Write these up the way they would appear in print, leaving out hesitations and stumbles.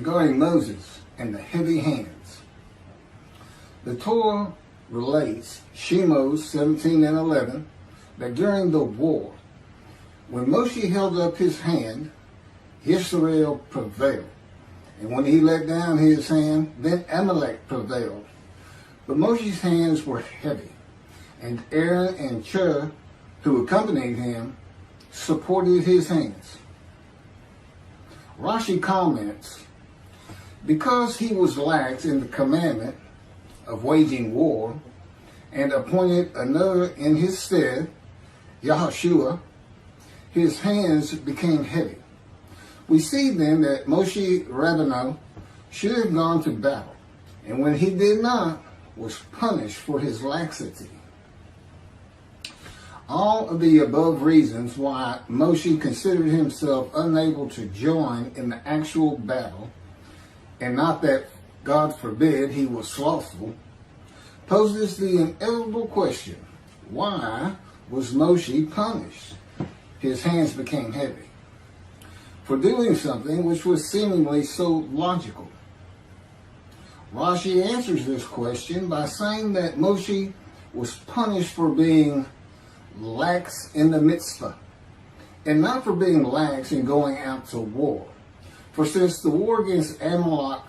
regarding Moses and the heavy hands. The Torah relates, Shemos 17 and 11, that during the war, when Moshe held up his hand, Yisroel prevailed. And when he let down his hand, then Amalek prevailed. But Moshe's hands were heavy, and Aaron and Chur, who accompanied him, supported his hands. Rashi comments, because he was lax in the commandment of waging war, and appointed another in his stead, Yehoshua, his hands became heavy. We see then that Moshe Rabbeinu should have gone to battle, and when he did not, was punished for his laxity. All of the above reasons why Moshe considered himself unable to join in the actual battle, and not that, God forbid, he was slothful, poses the inevitable question, why was Moshe punished? His hands became heavy for doing something which was seemingly so logical. Rashi answers this question by saying that Moshe was punished for being lax in the Mitzvah, and not for being lax in going out to war. For since the war against Amalek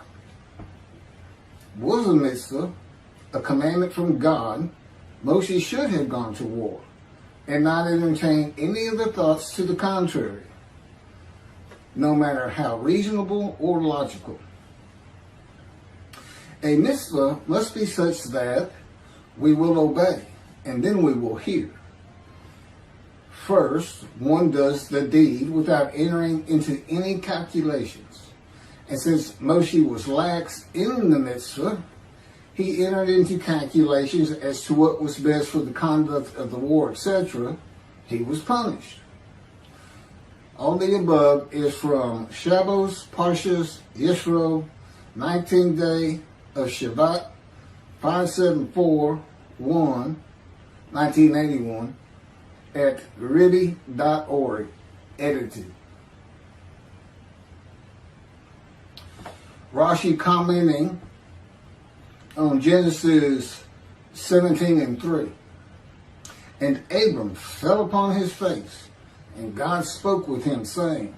was a Mitzvah, a commandment from God, Moshe should have gone to war, and not entertain any of the thoughts to the contrary, no matter how reasonable or logical. A mitzvah must be such that we will obey, and then we will hear. First, one does the deed without entering into any calculations. And since Moshe was lax in the mitzvah, he entered into calculations as to what was best for the conduct of the war, etc. He was punished. All the above is from Shemos, Parshas, Yisroel, 19th day of Shabbat, 574-1, 1981, at Riddy.org, edited. Rashi commenting on Genesis 17 and 3. And Abram fell upon his face, and God spoke with him, saying,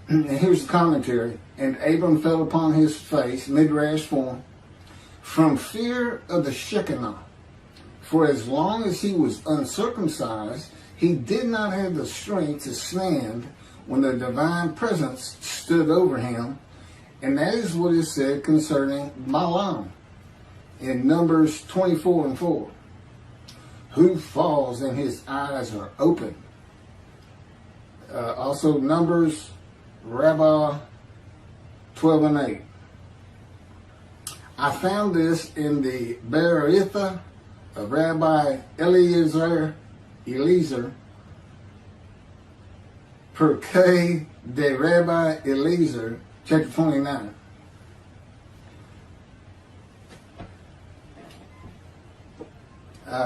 and here's the commentary, and Abram fell upon his face, midrash form, from fear of the Shekinah. For as long as he was uncircumcised, he did not have the strength to stand when the divine presence stood over him. And that is what is said concerning Balaam in Numbers 24 and 4. Who falls and his eyes are open. Also Numbers, Rabbi 12 and 8. I found this in the Beritha of Rabbi Eliezer, Perkei de Rabbi Eliezer, chapter 29.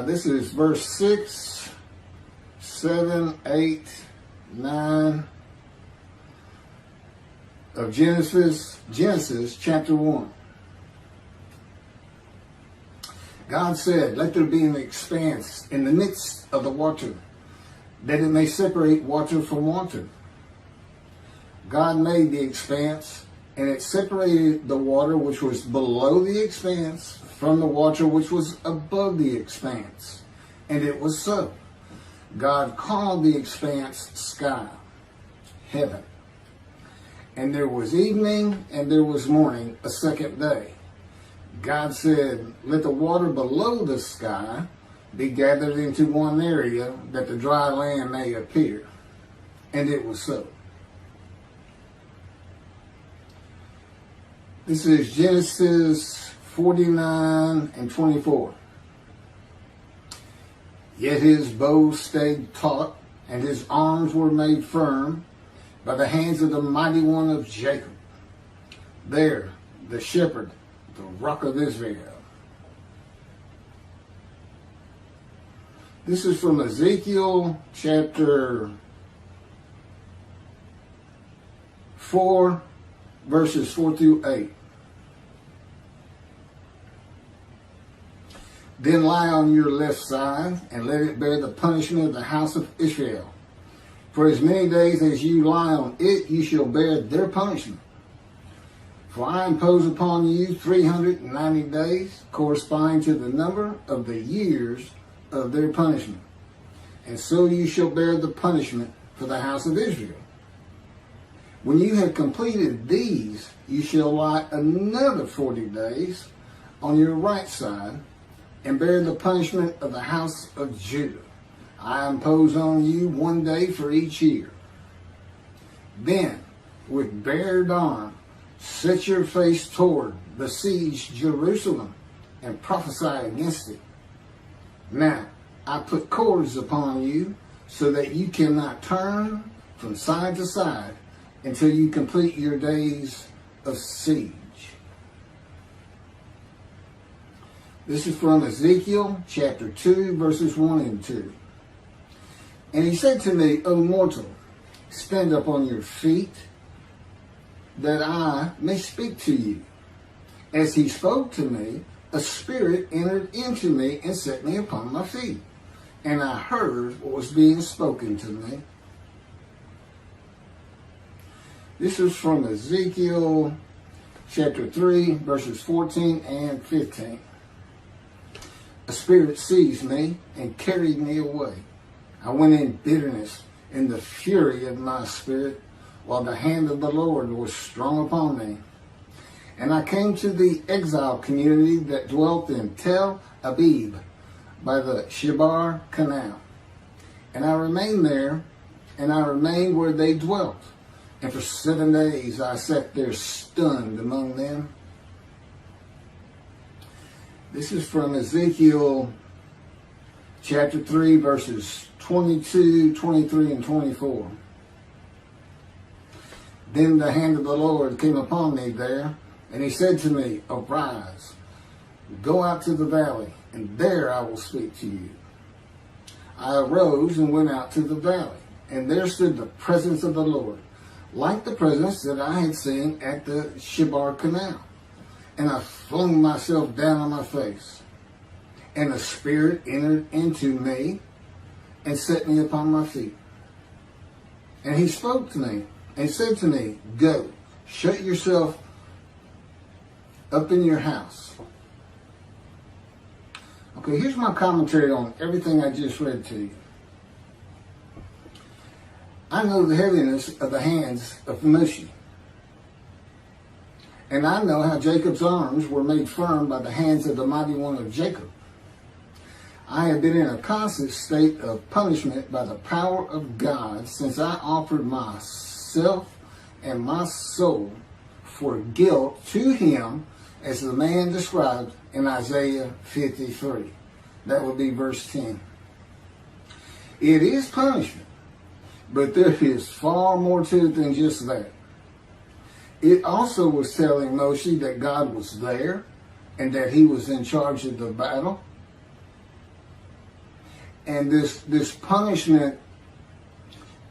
This is verse 6, 7, 8, 9 of Genesis chapter 1. God said, let there be an expanse in the midst of the water, that it may separate water from water. God made the expanse, and it separated the water which was below the expanse from the water which was above the expanse. And it was so. God called the expanse sky, heaven. And there was evening and there was morning, a second day. God said, let the water below the sky be gathered into one area, that the dry land may appear. And it was so. This is Genesis 49 and 24. Yet his bow stayed taut, and his arms were made firm by the hands of the mighty one of Jacob. There, the shepherd, the rock of Israel. This is from Ezekiel chapter 4, verses 4 through 8. Then lie on your left side, and let it bear the punishment of the house of Israel. For as many days as you lie on it, you shall bear their punishment. For I impose upon you 390 days, corresponding to the number of the years of their punishment. And so you shall bear the punishment for the house of Israel. When you have completed these, you shall lie another 40 days on your right side, and bear the punishment of the house of Judah. I impose on you 1 day for each year. Then, with bared arm, set your face toward besieged Jerusalem, and prophesy against it. Now, I put cords upon you, so that you cannot turn from side to side until you complete your days of siege. This is from Ezekiel chapter 2, verses 1 and 2. And he said to me, O mortal, stand up on your feet, that I may speak to you. As he spoke to me, a spirit entered into me and set me upon my feet. And I heard what was being spoken to me. This is from Ezekiel chapter 3, verses 14 and 15. A spirit seized me and carried me away. I went in bitterness in the fury of my spirit, while the hand of the Lord was strong upon me. And I came to the exile community that dwelt in Tel Abib by the Shebar Canal. And I remained there, and I remained where they dwelt. And for 7 days I sat there stunned among them. This is from Ezekiel chapter 3, verses 22, 23, and 24. Then the hand of the Lord came upon me there, and he said to me, Arise, go out to the valley, and there I will speak to you. I arose and went out to the valley, and there stood the presence of the Lord, like the presence that I had seen at the Shebar Canal. And I flung myself down on my face, and the Spirit entered into me and set me upon my feet. And he spoke to me and said to me, Go, shut yourself up in your house. Okay, here's my commentary on everything I just read to you. I know the heaviness of the hands of Moshe. And I know how Jacob's arms were made firm by the hands of the mighty one of Jacob. I have been in a constant state of punishment by the power of God since I offered myself and my soul for guilt to him, as the man described in Isaiah 53. That would be verse 10. It is punishment, but there is far more to it than just that. It also was telling Moshe that God was there and that he was in charge of the battle. And this punishment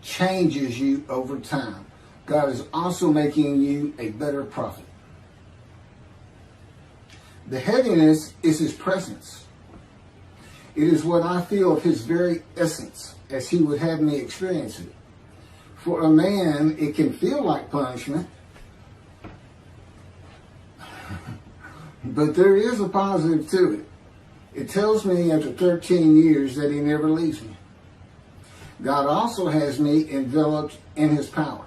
changes you over time. God is also making you a better prophet. The heaviness is his presence. It is what I feel of his very essence, as he would have me experience it. For a man, it can feel like punishment, but there is a positive to it. It tells me after 13 years that he never leaves me. God also has me enveloped in his power.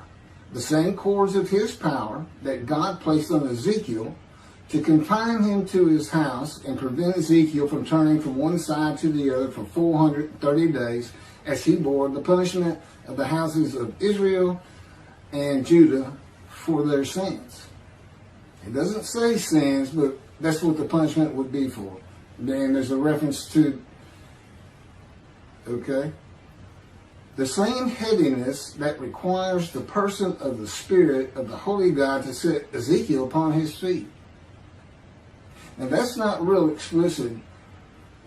The same cords of his power that God placed on Ezekiel to confine him to his house and prevent Ezekiel from turning from one side to the other for 430 days as he bore the punishment of the houses of Israel and Judah for their sins. It doesn't say sins, but that's what the punishment would be for. Then there's a reference to, okay, the same heaviness that requires the person of the Spirit of the Holy God to set Ezekiel upon his feet. Now that's not real explicit.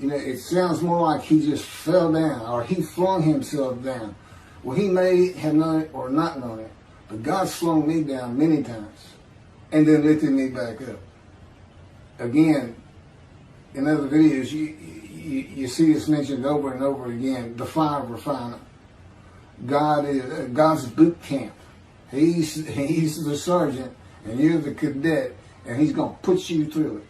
You know, it sounds more like he just fell down or he flung himself down. Well, he may have known it or not known it, But God slowed me down many times and then lifted me back up. Again, in other videos, you see this mentioned over and over again, the fire refiner. God is God's boot camp. He's the sergeant and you're the cadet, and he's going to put you through it.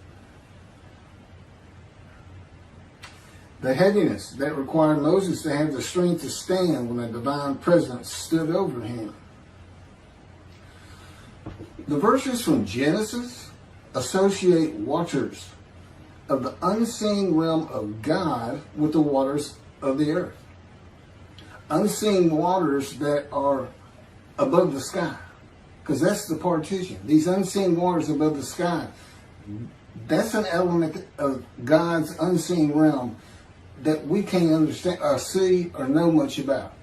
The heaviness that required Moses to have the strength to stand when a divine presence stood over him. The verses from Genesis associate waters of the unseen realm of God with the waters of the earth. Unseen waters that are above the sky. Because that's the partition. These unseen waters above the sky, that's an element of God's unseen realm that we can't understand or see or know much about.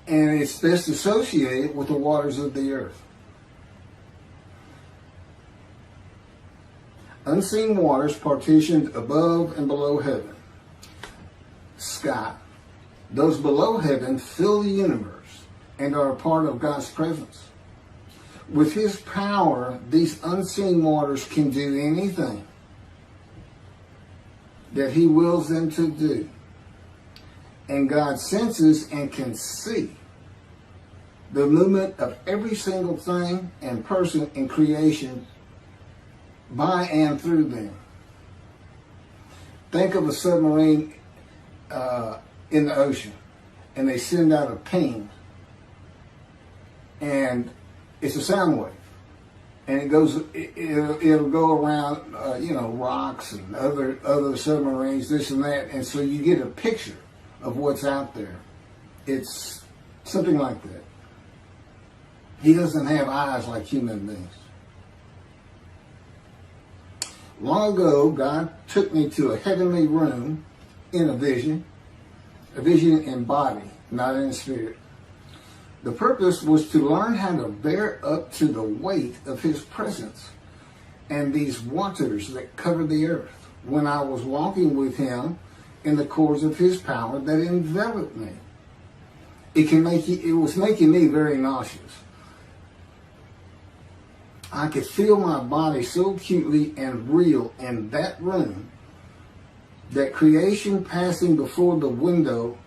And it's best associated with the waters of the earth. Unseen waters partitioned above and below heaven. Sky. Those below heaven fill the universe and are a part of God's presence. With his power, these unseen waters can do anything that he wills them to do. And God senses and can see the movement of every single thing and person in creation by and through them. Think of a submarine in the ocean, and they send out a ping, and it's a sound wave, and it'll go around rocks and other submarines, this and that, and so you get a picture of what's out there. It's something like that. He doesn't have eyes like human beings. Long ago, God took me to a heavenly room in a vision in body, not in spirit. The purpose was to learn how to bear up to the weight of his presence and these waters that cover the earth when I was walking with him in the cords of his power that enveloped me. It was making me very nauseous. I could feel my body so acutely and real in that room that creation passing before the window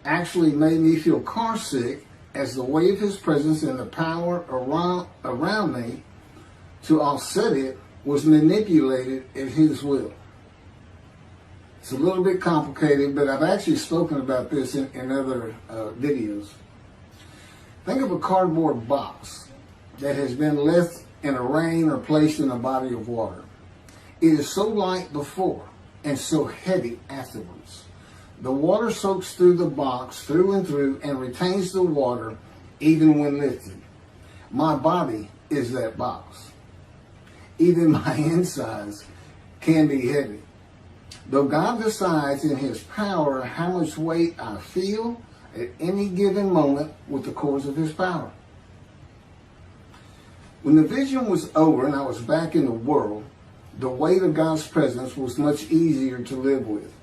actually made me feel car sick, as the weight of his presence and the power around me to offset it was manipulated at his will. It's a little bit complicated, but I've actually spoken about this in other videos. Think of a cardboard box that has been left in a rain or placed in a body of water. It is so light before and so heavy afterwards. The water soaks through the box through and through and retains the water even when lifted. My body is that box. Even my insides can be heavy. Though God decides in his power how much weight I feel at any given moment with the cords of his power. When the vision was over and I was back in the world, the weight of God's presence was much easier to live with.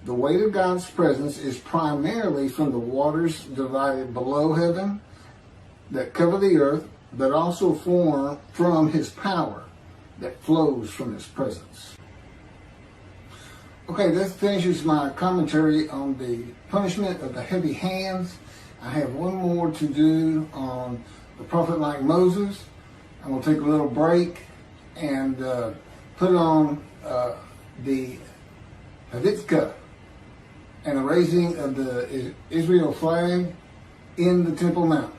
The weight of God's presence is primarily from the waters divided below heaven that cover the earth, but also form from his power that flows from his presence. Okay, that finishes my commentary on the punishment of the heavy hands. I have one more to do on the prophet like Moses. I'm going to take a little break and put on the Havitzka and the raising of the Israel flag in the Temple Mount.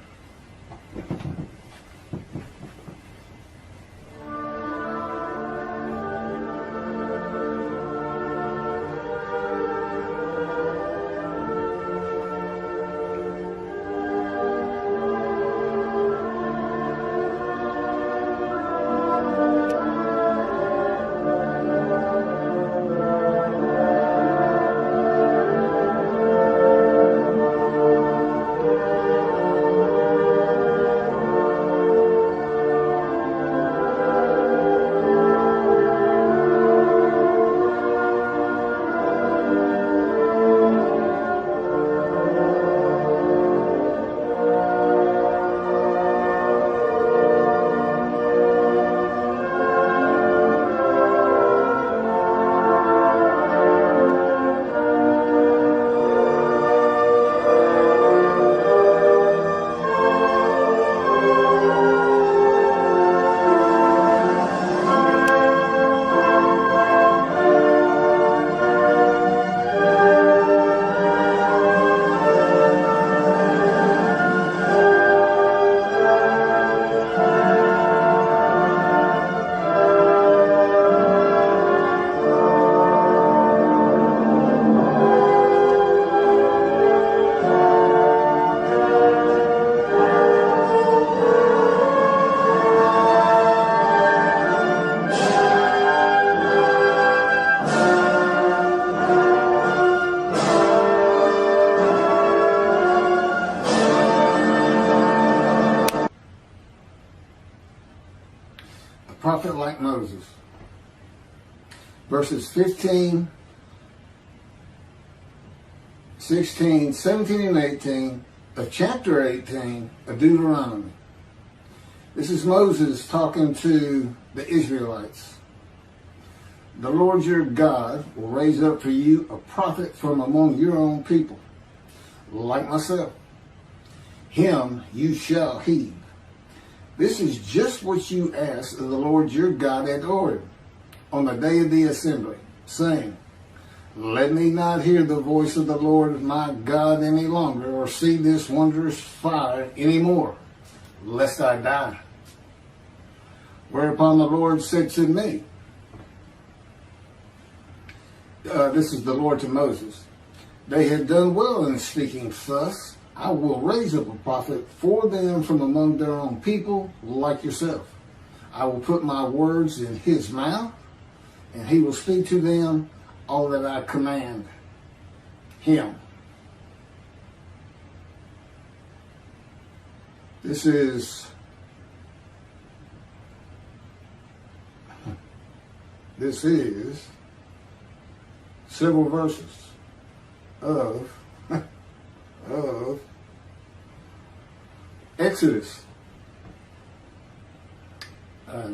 prophet like Moses. Verses 15, 16, 17, and 18 of chapter 18 of Deuteronomy. This is Moses talking to the Israelites. The Lord your God will raise up for you a prophet from among your own people, like myself. Him you shall heed. This is just what you asked of the Lord your God at Horeb on the day of the assembly, saying, let me not hear the voice of the Lord my God any longer, or see this wondrous fire any more, lest I die. Whereupon the Lord said to me, this is the Lord to Moses, they had done well in speaking thus. I will raise up a prophet for them from among their own people, like yourself. I will put my words in his mouth, and he will speak to them all that I command him. This is several verses of Exodus,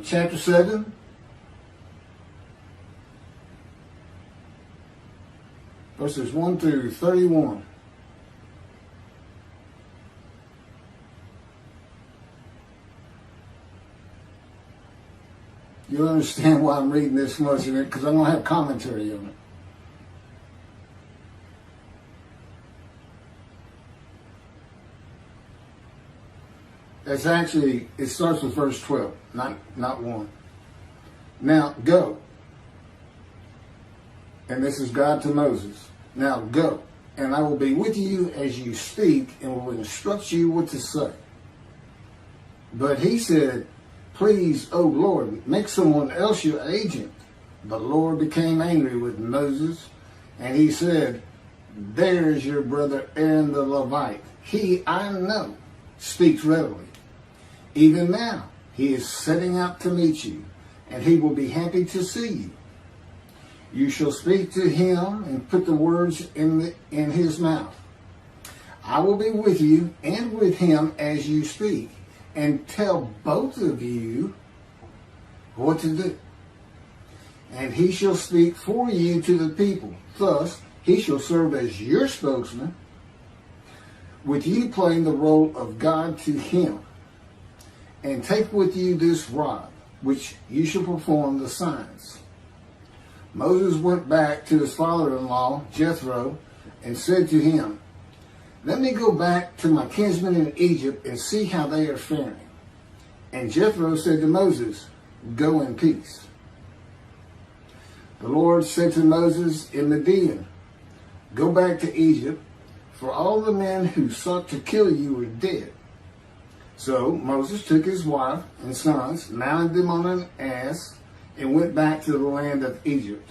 chapter 7, verses 1 through 31. You'll understand why I'm reading this much in it, because I don't have commentary on it. It's actually, it starts with verse 12, not 1. Now go. And this is God to Moses. Now go, and I will be with you as you speak, and will instruct you what to say. But he said, please, O Lord, make someone else your agent. The Lord became angry with Moses, and he said, there is your brother Aaron the Levite. He, I know, speaks readily. Even now, he is setting out to meet you, and he will be happy to see you. You shall speak to him and put the words in his mouth. I will be with you and with him as you speak, and tell both of you what to do. And he shall speak for you to the people. Thus, he shall serve as your spokesman, with you playing the role of God to him. And take with you this rod, which you shall perform the signs. Moses went back to his father-in-law, Jethro, and said to him, let me go back to my kinsmen in Egypt and see how they are faring. And Jethro said to Moses, go in peace. The Lord said to Moses in Midian, go back to Egypt, for all the men who sought to kill you are dead. So Moses took his wife and sons, mounted them on an ass, and went back to the land of Egypt.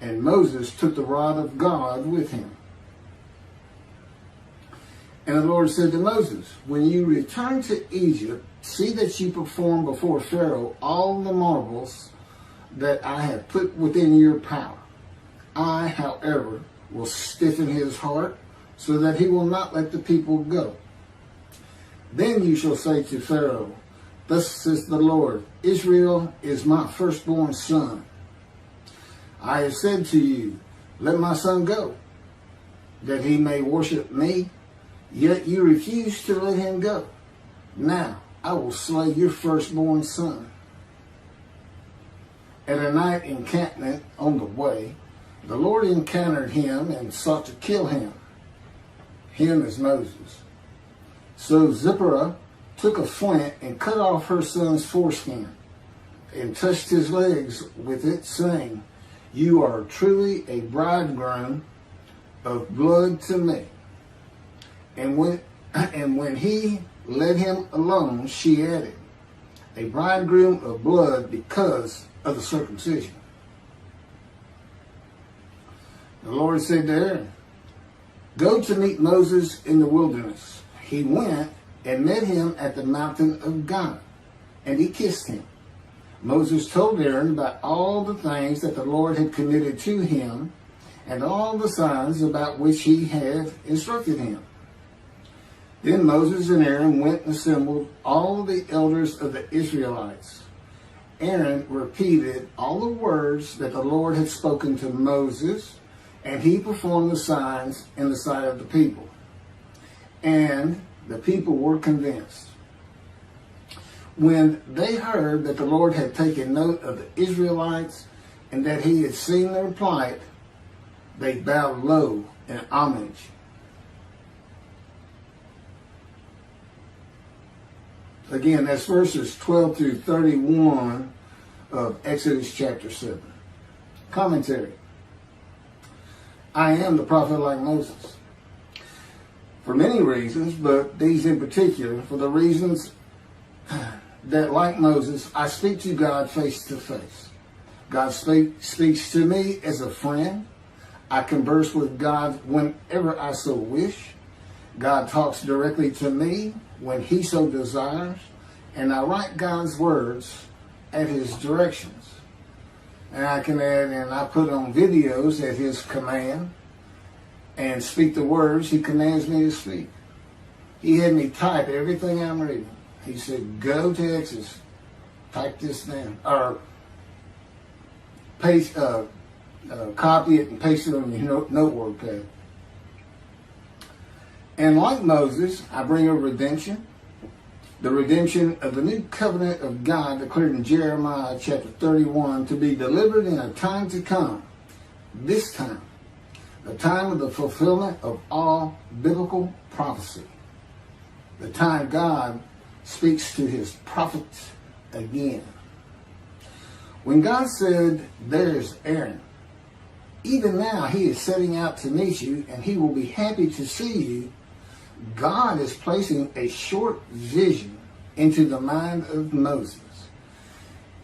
And Moses took the rod of God with him. And the Lord said to Moses, when you return to Egypt, see that you perform before Pharaoh all the marvels that I have put within your power. I, however, will stiffen his heart, so that he will not let the people go. Then you shall say to Pharaoh, thus says the Lord, Israel is my firstborn son. I have said to you, let my son go, that he may worship me, yet you refuse to let him go. Now I will slay your firstborn son. At a night encampment on the way, the Lord encountered him and sought to kill him. Him is Moses. So Zipporah took a flint and cut off her son's foreskin and touched his legs with it, saying, you are truly a bridegroom of blood to me. And when he let him alone, she added, a bridegroom of blood because of the circumcision. The Lord said to Aaron, go to meet Moses in the wilderness. He went and met him at the mountain of God, and he kissed him. Moses told Aaron about all the things that the Lord had committed to him and all the signs about which he had instructed him. Then Moses and Aaron went and assembled all the elders of the Israelites. Aaron repeated all the words that the Lord had spoken to Moses, and he performed the signs in the sight of the people. And the people were convinced. When they heard that the Lord had taken note of the Israelites and that he had seen their plight, they bowed low in homage. Again, that's verses 12 through 31 of Exodus chapter 7. Commentary. I am the prophet like Moses. For many reasons, but these in particular, for the reasons that, like Moses, I speak to God face to face. God speaks to me as a friend. I converse with God whenever I so wish. God talks directly to me when he so desires, and I write God's words at his directions. And I can add, and I put on videos at his command and speak the words he commands me to speak. He had me type everything I'm reading. He said, go to Exodus, type this down, or paste, copy it and paste it on your notebook pad. And like Moses, I bring a redemption, the redemption of the new covenant of God declared in Jeremiah chapter 31 to be delivered in a time to come, this time, the time of the fulfillment of all biblical prophecy, the time God speaks to his prophets again. When God said, there's Aaron, even now he is setting out to meet you and he will be happy to see you, God is placing a short vision into the mind of Moses.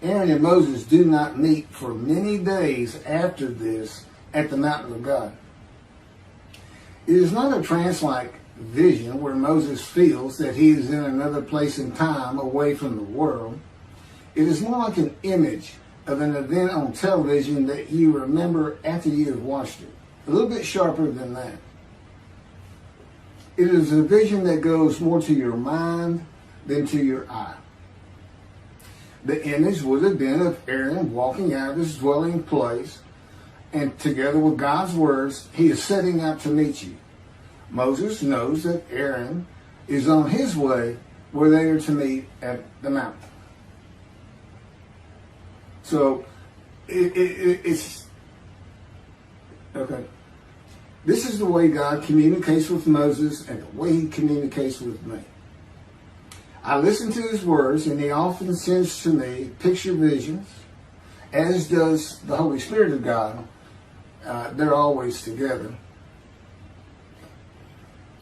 Aaron and Moses do not meet for many days after this at the mountain of God. It is not a trance-like vision where Moses feels that he is in another place and time away from the world. It is more like an image of an event on television that you remember after you have watched it. A little bit sharper than that. It is a vision that goes more to your mind than to your eye. The image would have been of Aaron walking out of his dwelling place, and together with God's words, he is setting out to meet you. Moses knows that Aaron is on his way where they are to meet at the mountain. So, it's okay. This is the way God communicates with Moses and the way he communicates with me. I listen to his words, and he often sends to me picture visions, as does the Holy Spirit of God. They're always together.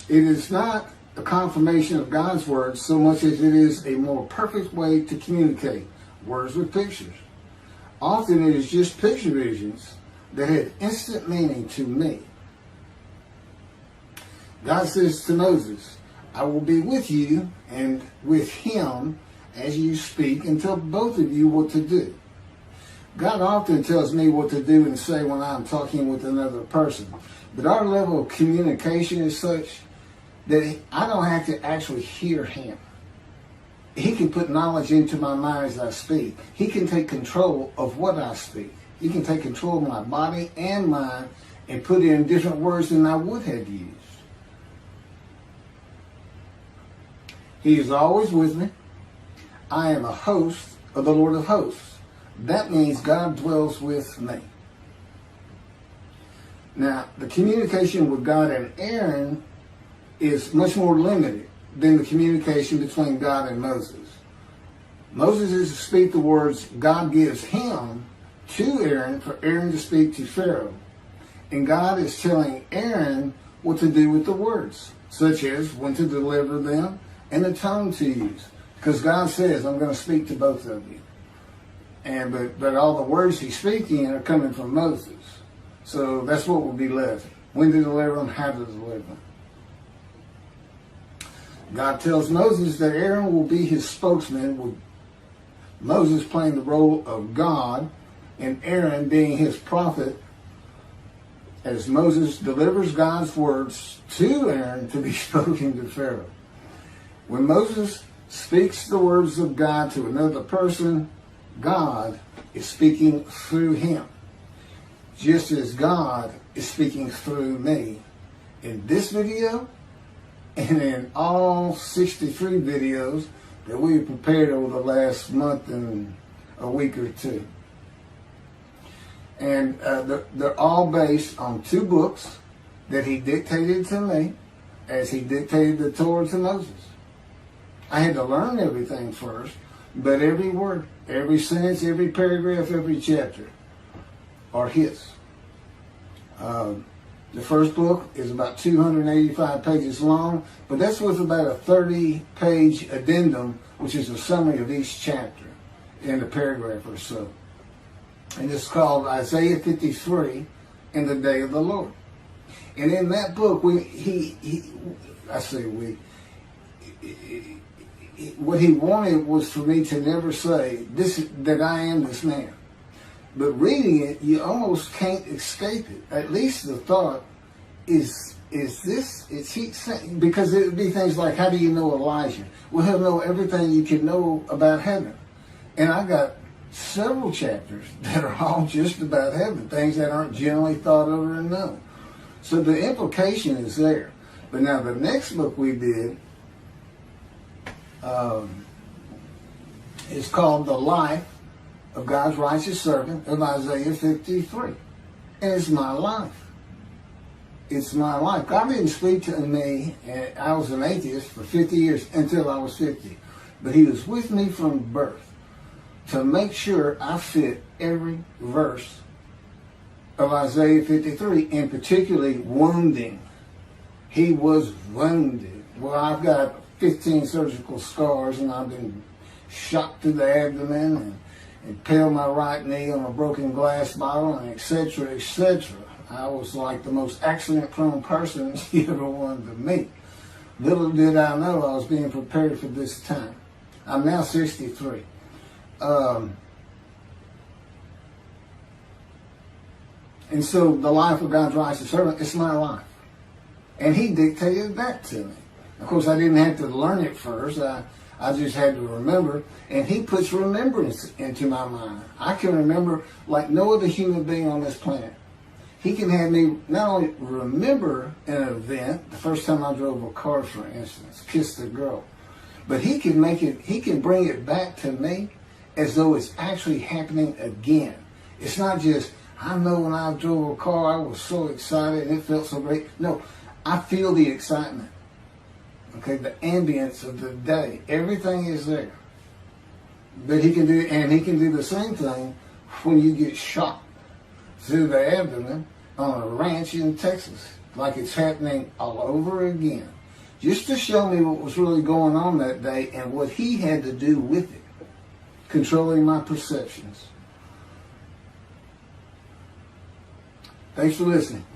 It is not a confirmation of God's words so much as it is a more perfect way to communicate words with pictures. Often it is just picture visions that have instant meaning to me. God says to Moses, I will be with you and with him as you speak and tell both of you what to do. God often tells me what to do and say when I'm talking with another person. But our level of communication is such that I don't have to actually hear him. He can put knowledge into my mind as I speak. He can take control of what I speak. He can take control of my body and mind and put in different words than I would have used. He is always with me. I am a host of the Lord of hosts. That means God dwells with me. Now, the communication with God and Aaron is much more limited than the communication between God and Moses. Moses is to speak the words God gives him to Aaron for Aaron to speak to Pharaoh. And God is telling Aaron what to do with the words, such as when to deliver them and the tone to use. Because God says, I'm going to speak to both of you. But all the words he's speaking are coming from Moses. So that's what will be left. When to deliver them, how to deliver them. God tells Moses that Aaron will be his spokesman Moses playing the role of God and Aaron being his prophet as Moses delivers God's words to Aaron to be spoken to Pharaoh. When Moses speaks the words of God to another person, God is speaking through him, just as God is speaking through me in this video and in all 63 videos that we have prepared over the last month and a week or two. And they're all based on 2 books that he dictated to me as he dictated the Torah to Moses. I had to learn everything first, but every word, every sentence, every paragraph, every chapter are his. The first book is about 285 pages long, but that's with about a 30-page addendum, which is a summary of each chapter in a paragraph or so. And it's called Isaiah 53 in the Day of the Lord. And in that book, what he wanted was for me to never say that I am this man. But reading it, you almost can't escape it. At least the thought is he saying, because it would be things like, how do you know Elijah? Well, he'll know everything you can know about heaven. And I got several chapters that are all just about heaven, things that aren't generally thought of or known. So the implication is there. But now the next book we did is called The Life of God's Righteous Servant of Isaiah 53. And it's my life. It's my life. God didn't speak to me, and I was an atheist for 50 years until I was 50. But he was with me from birth to make sure I fit every verse of Isaiah 53, and particularly wounding. He was wounded. Well, I've got 15 surgical scars, and I've been shot through the abdomen and impaled my right knee on a broken glass bottle, and etc., etc. I was like the most accident-prone person you ever wanted to meet. Little did I know I was being prepared for this time. I'm now 63. And so the life of God's righteous servant, it's my life. And he dictated that to me. Of course, I didn't have to learn it first. I just had to remember. And he puts remembrance into my mind. I can remember like no other human being on this planet. He can have me not only remember an event, the first time I drove a car, for instance, kissed a girl, but he can bring it back to me as though it's actually happening again. It's not just, I know when I drove a car, I was so excited and it felt so great. No, I feel the excitement. Okay, the ambience of the day. Everything is there. But he can do the same thing when you get shot through the abdomen on a ranch in Texas, like it's happening all over again. Just to show me what was really going on that day and what he had to do with it, controlling my perceptions. Thanks for listening.